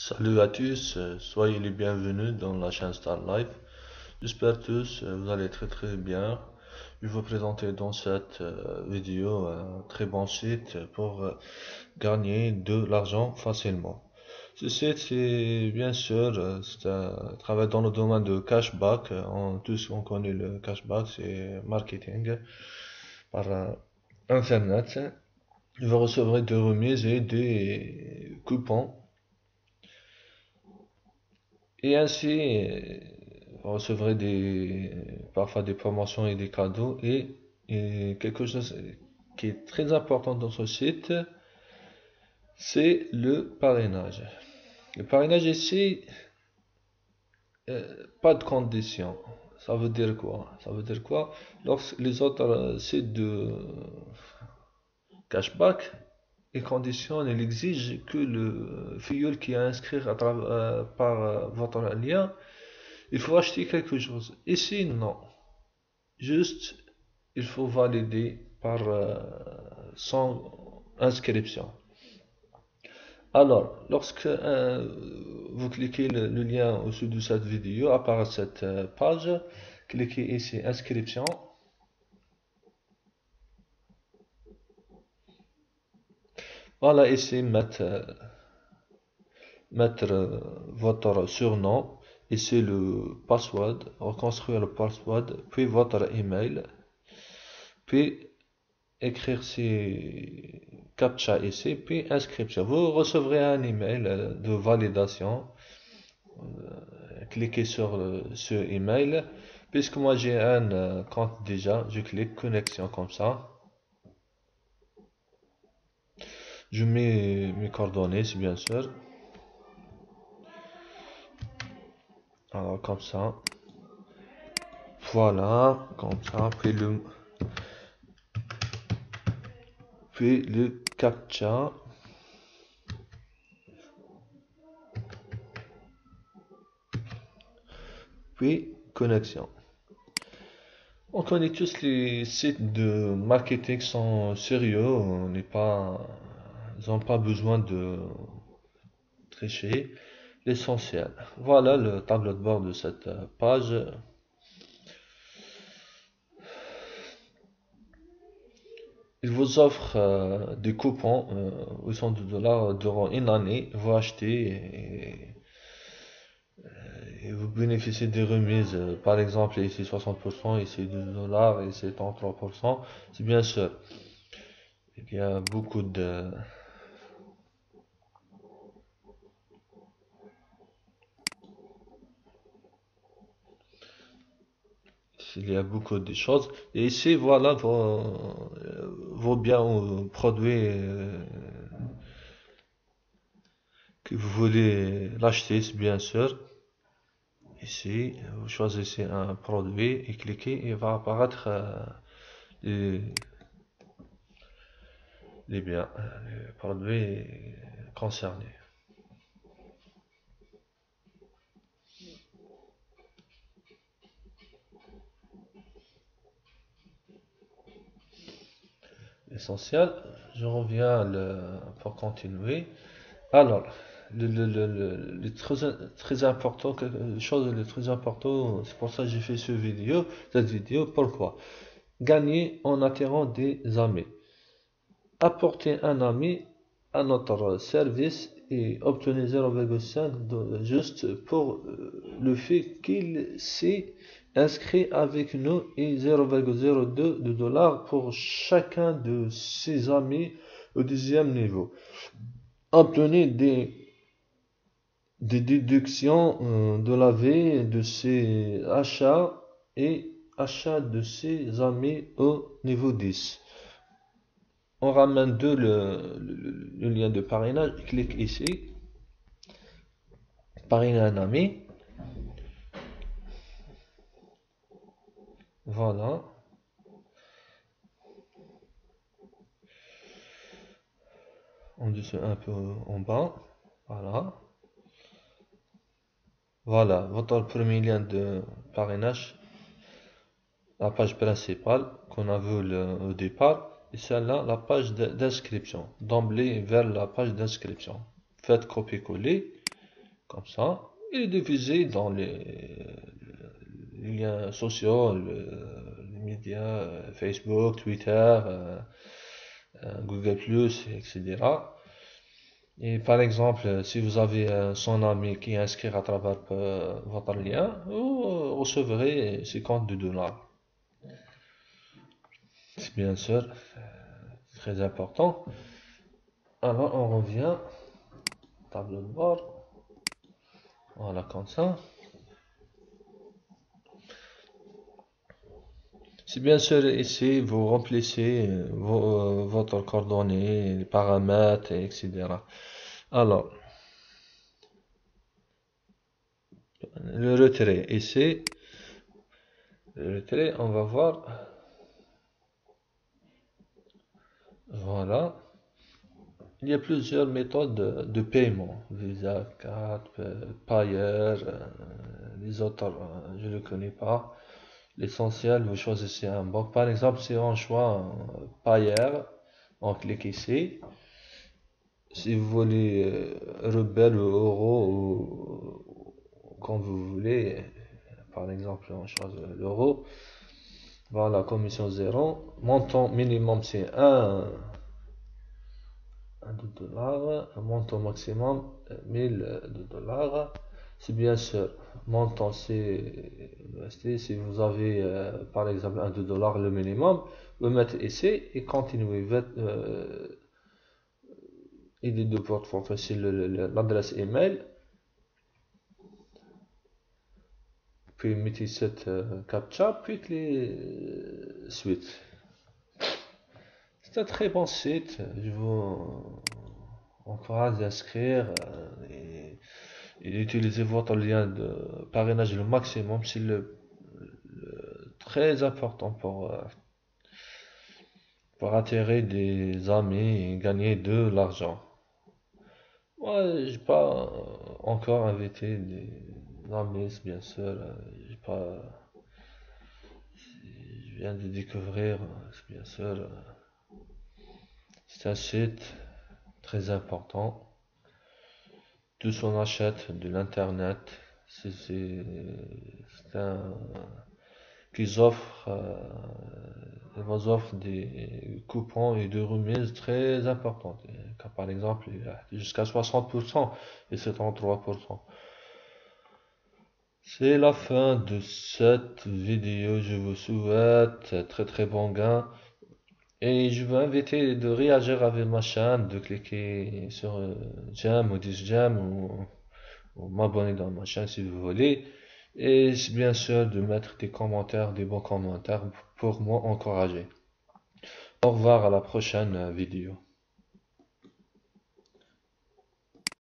Salut à tous, soyez les bienvenus dans la chaîne Star Life. J'espère tous vous allez très bien. Je vais vous présenter dans cette vidéo un très bon site pour gagner de l'argent facilement. Ce site, c'est bien sûr, c'est un travail dans le domaine de cashback. Tous on connaît le cashback, c'est marketing par Internet. Vous recevrez des remises et des coupons. Et ainsi, vous recevrez parfois des promotions et des cadeaux. Et quelque chose qui est très important dans ce site, c'est le parrainage. Le parrainage ici, pas de conditions. Ça veut dire quoi? Ça veut dire quoi? Lorsque les autres sites de cashback, ils conditionnent, ils exigent que le filleul qui est inscrit par votre lien, il faut acheter quelque chose. Ici, non. Juste, il faut valider par son inscription. Alors, lorsque vous cliquez le lien au-dessus de cette vidéo, apparaît cette page, cliquez ici inscription. Voilà ici mettre votre surnom, ici le password, reconstruire le password, puis votre email, puis écrire ces captcha ici, puis inscription. Vous recevrez un email de validation. Cliquez sur ce email. Puisque moi j'ai un compte déjà, je clique connexion comme ça. Je mets mes coordonnées, c'est bien sûr. Alors comme ça. Voilà, comme ça. Puis le captcha. Puis connexion. On connaît tous les sites de marketing sont sérieux, ils n'ont pas besoin de tricher. L'essentiel. Voilà le tableau de bord de cette page. Il vous offre des coupons 800 dollars durant une année. Vous achetez et vous bénéficiez des remises. Par exemple, ici 60%, ici 2 dollars, ici 33%. C'est bien sûr. Il y a beaucoup de il y a beaucoup de choses. Et ici, voilà vos biens ou produits que vous voulez l'acheter, c'est bien sûr. Ici, vous choisissez un produit et cliquez et il va apparaître les, les biens, les produits concernés. Essentiel. Je reviens pour continuer. Alors, le très important, quelque chose de très important, c'est pour ça que j'ai fait cette vidéo. Pourquoi? Gagner en attirant des amis. Apporter un ami à notre service et obtenir 0,5 juste pour le fait qu'il s'est inscrit avec nous et 0,02 de dollars pour chacun de ses amis au deuxième niveau. Obtenir des déductions de la vie de ses achats et achats de ses amis au niveau 10. On ramène le lien de parrainage, clique ici, parrainer un ami, voilà, on descend un peu en bas, voilà, votre premier lien de parrainage, la page principale qu'on a vu au départ, et celle-là, la page d'inscription, d'emblée vers la page d'inscription. Faites copier-coller. comme ça. Il est diffusé dans les liens sociaux, les médias, Facebook, Twitter, Google+, etc. Et par exemple, si vous avez son ami qui est inscrit à travers votre lien, vous recevrez 52 dollars. C'est bien sûr très important. Alors on revient, tableau de bord, voilà comme ça. C'est bien sûr ici, vous remplissez votre coordonnée, les paramètres, etc. Alors, le retrait ici, le retrait, on va voir, voilà. Il y a plusieurs méthodes de paiement, Visa, carte, Payer, les autres, je ne connais pas. L'essentiel, vous choisissez un banque. Par exemple, si on choisit Payer, on clique ici. Si vous voulez Rebelle ou Euro ou comme vous voulez, par exemple, on choisit l'euro. Voilà, commission 0. Montant minimum, c'est 1 $. Un montant maximum, 1000 $. C'est bien sûr, montant c'est si vous avez par exemple 1 $, le minimum, vous mettez ici et continuez. Il est de votre facile l'adresse email, puis mettez cette captcha, puis les suites. C'est un très bon site, je vous encourage d'inscrire et d'utiliser votre lien de parrainage le maximum, c'est très important pour attirer des amis et gagner de l'argent. Moi, j'ai pas encore invité des amis, bien sûr. J'ai pas, je viens de découvrir, bien sûr. C'est un site très important. Tout ce qu'on achète de l'internet, c'est un qu'ils offrent, ils vous offrent des coupons et des remises très importantes. Comme par exemple, il y a jusqu'à 60% et 73%. C'est la fin de cette vidéo. Je vous souhaite très très bon gain. Et je veux inviter de réagir avec ma chaîne, de cliquer sur j'aime ou 10 j'aime ou m'abonner dans ma chaîne si vous voulez. Et bien sûr de mettre des commentaires, des bons commentaires pour m'encourager. Au revoir à la prochaine vidéo.